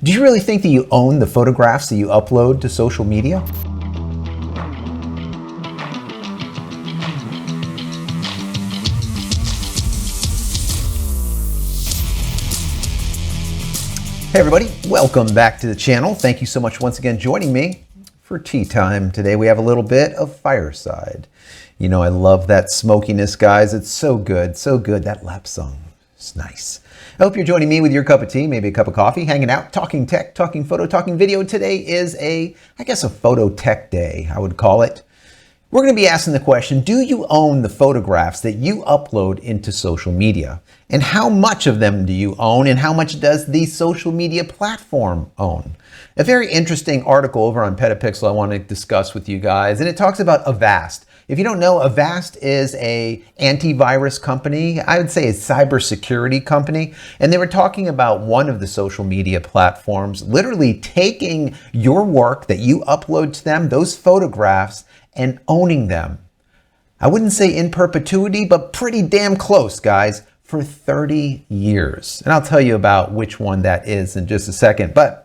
Do you really think that you own the photographs that you upload to social media? Hey everybody, welcome back to the channel. Thank you so much once again joining me for tea time. Today we have a little bit of fireside. You know, I love that smokiness, guys. It's so good, so good. That lap song is nice. I hope you're joining me with your cup of tea, maybe a cup of coffee, hanging out, talking tech, talking photo, talking video. Today is a photo tech day, I would call it. We're going to be asking the question, do you own the photographs that you upload into social media? And how much of them do you own, and how much does the social media platform own? A very interesting article over on Petapixel I want to discuss with you guys, and it talks about Avast. If you don't know, Avast is an antivirus company. I would say a cybersecurity company. And they were talking about one of the social media platforms literally taking your work that you upload to them, those photographs, and owning them. I wouldn't say in perpetuity, but pretty damn close, guys, for 30 years. And I'll tell you about which one that is in just a second. But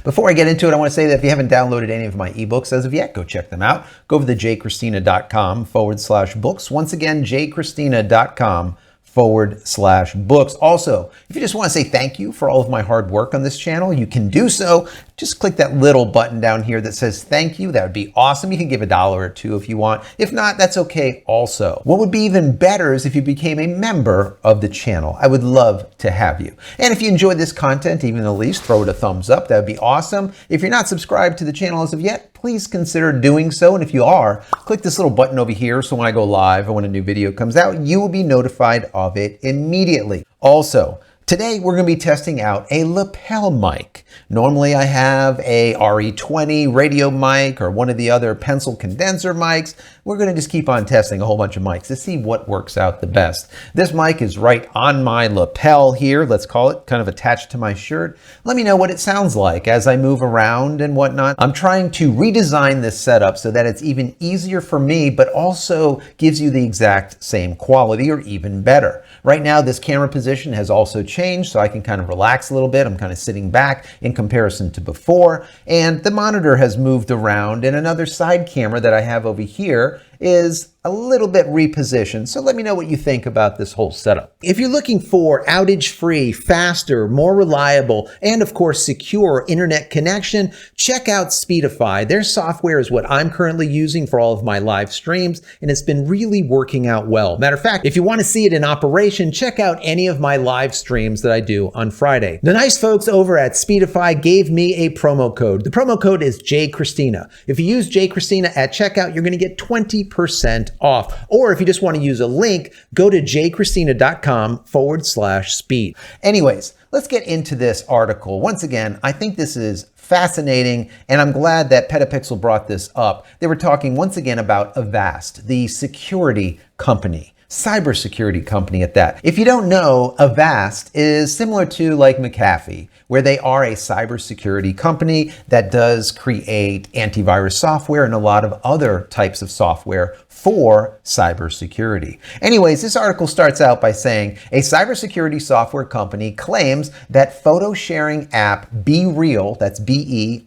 before I get into it, I want to say that if you haven't downloaded any of my ebooks as of yet, go check them out. Go over to JCristina.com/books. Once again, JCristina.com/books. Also, if you just want to say thank you for all of my hard work on this channel, you can do so. Just click that little button down here that says thank you. That would be awesome. You can give $1 or $2 if you want. If not, that's okay also. What would be even better is if you became a member of the channel. I would love to have you. And if you enjoyed this content, even the least, throw it a thumbs up. That would be awesome. If you're not subscribed to the channel as of yet, please consider doing so. And if you are, click this little button over here so when I go live or when a new video comes out, you will be notified of it immediately. Also, today we're going to be testing out a lapel mic. Normally I have a RE20 radio mic or one of the other pencil condenser mics. We're going to just keep on testing a whole bunch of mics to see what works out the best. This mic is right on my lapel here, let's call it, kind of attached to my shirt. Let me know what it sounds like as I move around and whatnot. I'm trying to redesign this setup so that it's even easier for me, but also gives you the exact same quality or even better. Right now, this camera position has also changed, so I can kind of relax a little bit. I'm kind of sitting back in comparison to before, and the monitor has moved around, and another side camera that I have over here is a little bit repositioned. So let me know what you think about this whole setup. If you're looking for outage-free, faster, more reliable, and of course secure internet connection, check out Speedify. Their software is what I'm currently using for all of my live streams, and it's been really working out well. Matter of fact, if you want to see it in operation, check out any of my live streams that I do on Friday. The nice folks over at Speedify gave me a promo code. The promo code is JCristina. If you use JCristina at checkout, you're going to get 20% off. Or if you just want to use a link, go to jcristina.com/speed. Anyways, let's get into this article. Once again, I think this is fascinating, and I'm glad that Petapixel brought this up. They were talking once again about Avast, the security company. Cybersecurity company at that. If you don't know, Avast is similar to like McAfee, where they are a cybersecurity company that does create antivirus software and a lot of other types of software for cybersecurity. Anyways, this article starts out by saying a cybersecurity software company claims that photo sharing app BeReal, that's BeReal,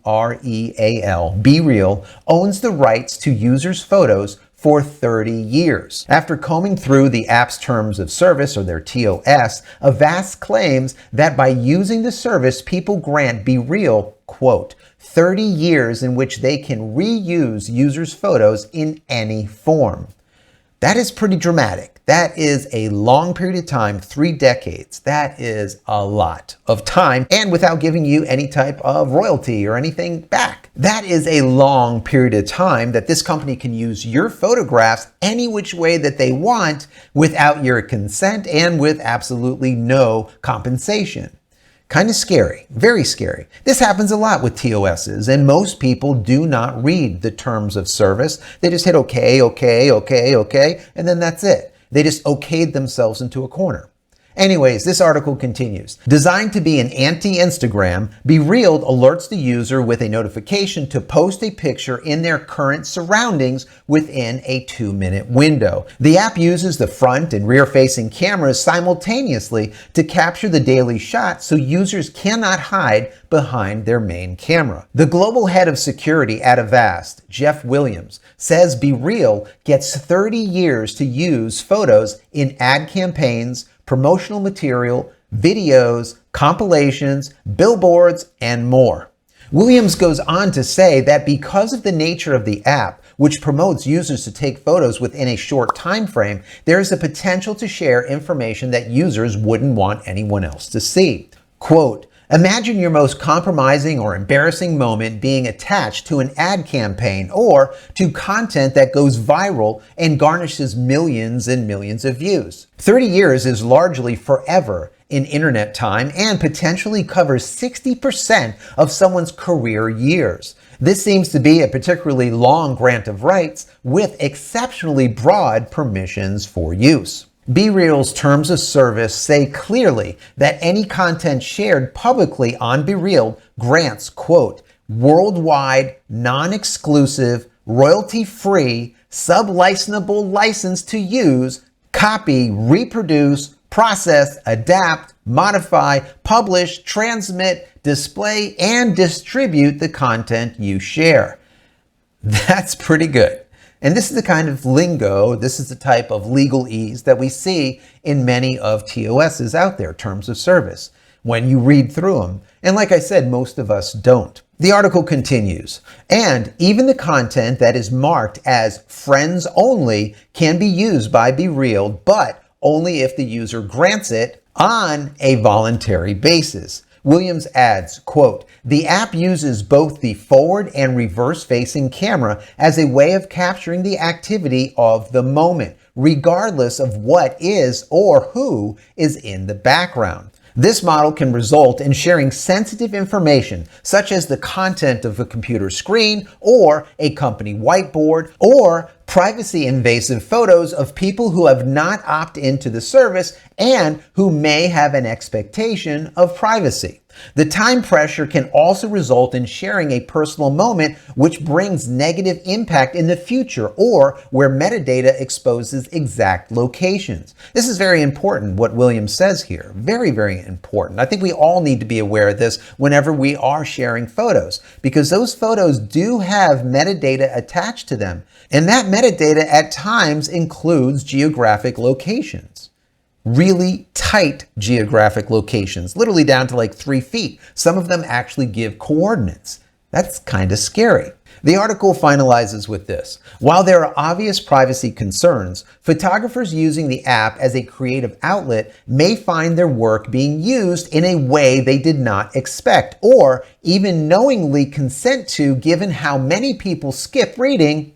BeReal, owns the rights to users' photos for 30 years. After combing through the app's terms of service, or their TOS, Avast claims that by using the service, people grant BeReal, quote, 30 years in which they can reuse users' photos in any form. That is pretty dramatic. That is a long period of time, 3 decades. That is a lot of time, and without giving you any type of royalty or anything back. That is a long period of time that this company can use your photographs any which way that they want without your consent and with absolutely no compensation. Kind of scary, very scary. This happens a lot with TOSs, and most people do not read the terms of service. They just hit okay, okay, okay, okay, and then that's it. They just okayed themselves into a corner. Anyways, this article continues. Designed to be an anti-Instagram, BeReal alerts the user with a notification to post a picture in their current surroundings within a 2-minute window. The app uses the front and rear-facing cameras simultaneously to capture the daily shot so users cannot hide behind their main camera. The global head of security at Avast, Jeff Williams, says BeReal gets 30 years to use photos in ad campaigns, promotional material, videos, compilations, billboards, and more. Williams goes on to say that because of the nature of the app, which promotes users to take photos within a short time frame, there is a potential to share information that users wouldn't want anyone else to see. Quote, imagine your most compromising or embarrassing moment being attached to an ad campaign or to content that goes viral and garnishes millions and millions of views. 30 years is largely forever in internet time and potentially covers 60% of someone's career years. This seems to be a particularly long grant of rights with exceptionally broad permissions for use. BeReal's terms of service say clearly that any content shared publicly on BeReal grants, quote, worldwide, non-exclusive, royalty-free, sub-licensable license to use, copy, reproduce, process, adapt, modify, publish, transmit, display, and distribute the content you share. That's pretty good. And this is the kind of lingo, this is the type of legalese that we see in many of TOSs out there, terms of service, when you read through them. And like I said, most of us don't. The article continues, and even the content that is marked as friends only can be used by BeReal, but only if the user grants it on a voluntary basis. Williams adds, quote, the app uses both the forward and reverse facing camera as a way of capturing the activity of the moment, regardless of what is or who is in the background. This model can result in sharing sensitive information, such as the content of a computer screen or a company whiteboard, or privacy invasive photos of people who have not opted into the service and who may have an expectation of privacy. The time pressure can also result in sharing a personal moment which brings negative impact in the future or where metadata exposes exact locations. This is very important, what Williams says here. Very, very important. I think we all need to be aware of this whenever we are sharing photos, because those photos do have metadata attached to them. And that metadata at times includes geographic locations. Really tight geographic locations, literally down to like 3 feet. Some of them actually give coordinates. That's kind of scary. The article finalizes with this. While there are obvious privacy concerns, photographers using the app as a creative outlet may find their work being used in a way they did not expect or even knowingly consent to, given how many people skip reading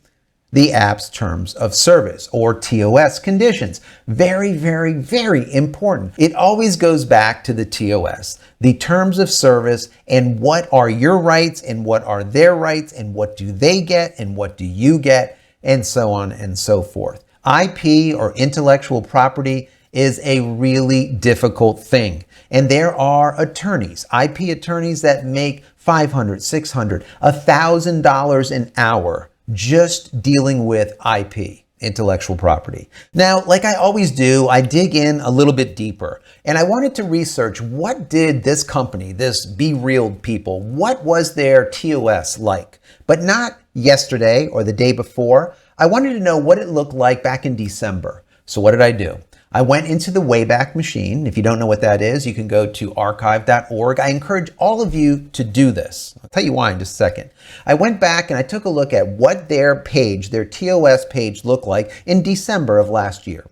the app's terms of service or TOS conditions. Very, very, very important. It always goes back to the TOS, the terms of service, and what are your rights and what are their rights and what do they get and what do you get, and so on and so forth. IP or intellectual property is a really difficult thing. And there are attorneys, IP attorneys that make $500, $600, $1,000 an hour just dealing with IP, intellectual property. Now, like I always do, I dig in a little bit deeper, and I wanted to research what did this company, this BeReal people, what was their TOS like? But not yesterday or the day before. I wanted to know what it looked like back in December. So what did I do? I went into the Wayback Machine. If you don't know what that is, you can go to archive.org. I encourage all of you to do this. I'll tell you why in just a second. I went back and I took a look at what their page, their TOS page looked like in December of last year.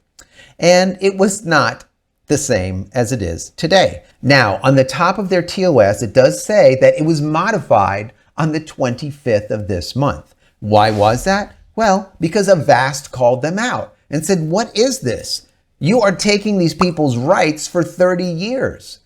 And it was not the same as it is today. Now, on the top of their TOS, it does say that it was modified on the 25th of this month. Why was that? Well, because Avast called them out and said, what is this? You are taking these people's rights for 30 years.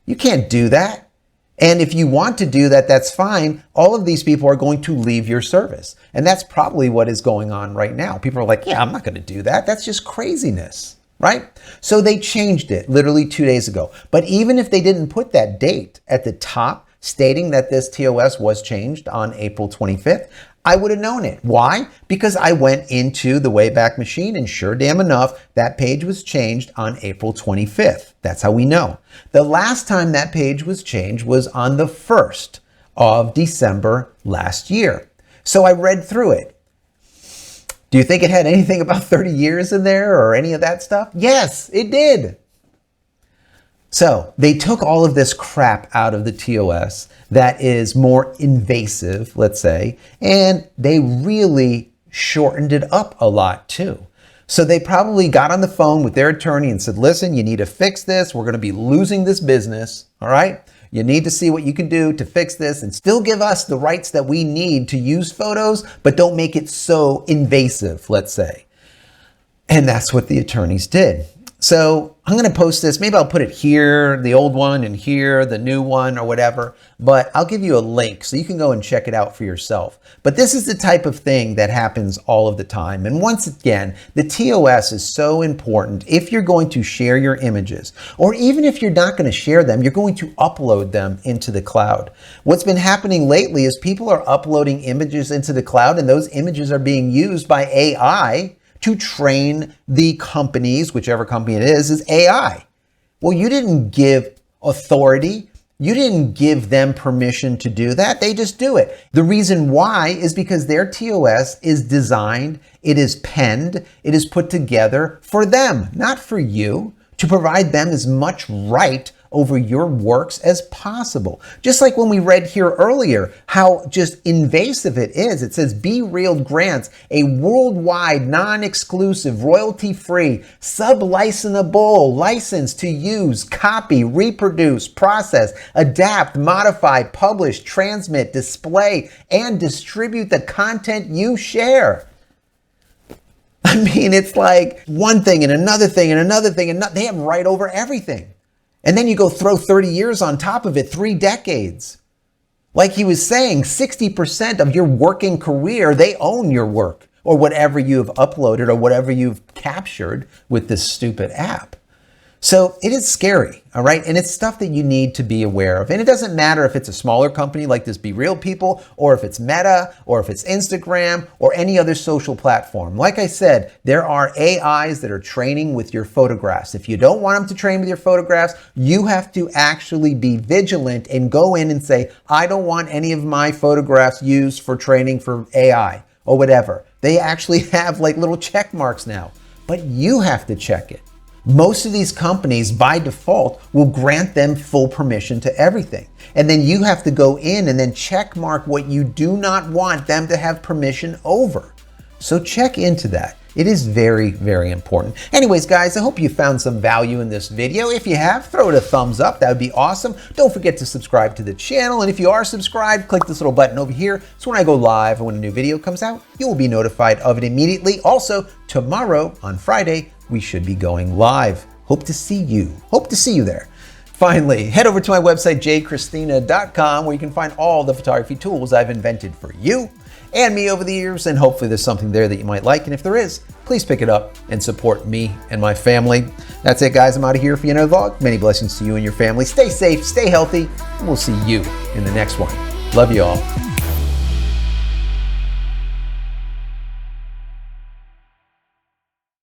You can't do that. And if you want to do that, that's fine. All of these people are going to leave your service. And that's probably what is going on right now. People are like, yeah, I'm not going to do that. That's just craziness. right? So they changed it literally 2 days ago. But even if they didn't put that date at the top stating that this TOS was changed on April 25th, I would have known it. Why? Because I went into the Wayback Machine and sure damn enough, that page was changed on April 25th. That's how we know. The last time that page was changed was on the 1st of December last year. So I read through it. Do you think it had anything about 30 years in there or any of that stuff? Yes, it did. So they took all of this crap out of the TOS that is more invasive, let's say, and they really shortened it up a lot too. So they probably got on the phone with their attorney and said, listen, you need to fix this. We're going to be losing this business. All right. You need to see what you can do to fix this and still give us the rights that we need to use photos, but don't make it so invasive, let's say. And that's what the attorneys did. So I'm going to post this. Maybe I'll put it here, the old one, and here, the new one, or whatever. But I'll give you a link so you can go and check it out for yourself. But this is the type of thing that happens all of the time. And once again, the TOS is so important if you're going to share your images, or even if you're not going to share them, you're going to upload them into the cloud. What's been happening lately is people are uploading images into the cloud, and those images are being used by AI to train the companies, whichever company it is AI. Well, you didn't give authority. You didn't give them permission to do that. They just do it. The reason why is because their TOS is designed, it is penned, it is put together for them, not for you, to provide them as much right over your works as possible. Just like when we read here earlier, how just invasive it is. It says BeReal grants a worldwide, non-exclusive, royalty-free, sub-licensable license to use, copy, reproduce, process, adapt, modify, publish, transmit, display, and distribute the content you share. I mean, it's like one thing and another thing and another thing, and they have right over everything. And then you go throw 30 years on top of it, 3 decades. Like he was saying, 60% of your working career, they own your work or whatever you've uploaded or whatever you've captured with this stupid app. So it is scary, all right? And it's stuff that you need to be aware of. And it doesn't matter if it's a smaller company like this BeReal people, or if it's Meta, or if it's Instagram, or any other social platform. Like I said, there are AIs that are training with your photographs. If you don't want them to train with your photographs, you have to actually be vigilant and go in and say, I don't want any of my photographs used for training for AI or whatever. They actually have like little check marks now, but you have to check it. Most of these companies by default will grant them full permission to everything. And then you have to go in and then check mark what you do not want them to have permission over. So check into that. It is very, very important. Anyways, guys, I hope you found some value in this video. If you have, throw it a thumbs up. That would be awesome. Don't forget to subscribe to the channel. And if you are subscribed, click this little button over here. So when I go live and when a new video comes out, you will be notified of it immediately. Also, tomorrow on Friday, we should be going live. Hope to see you. Hope to see you there. Finally, head over to my website, JCristina.com, where you can find all the photography tools I've invented for you and me over the years, and hopefully there's something there that you might like. And if there is, please pick it up and support me and my family. That's it, guys. I'm out of here for another vlog. Many blessings to you and your family. Stay safe, stay healthy, and we'll see you in the next one. Love you all.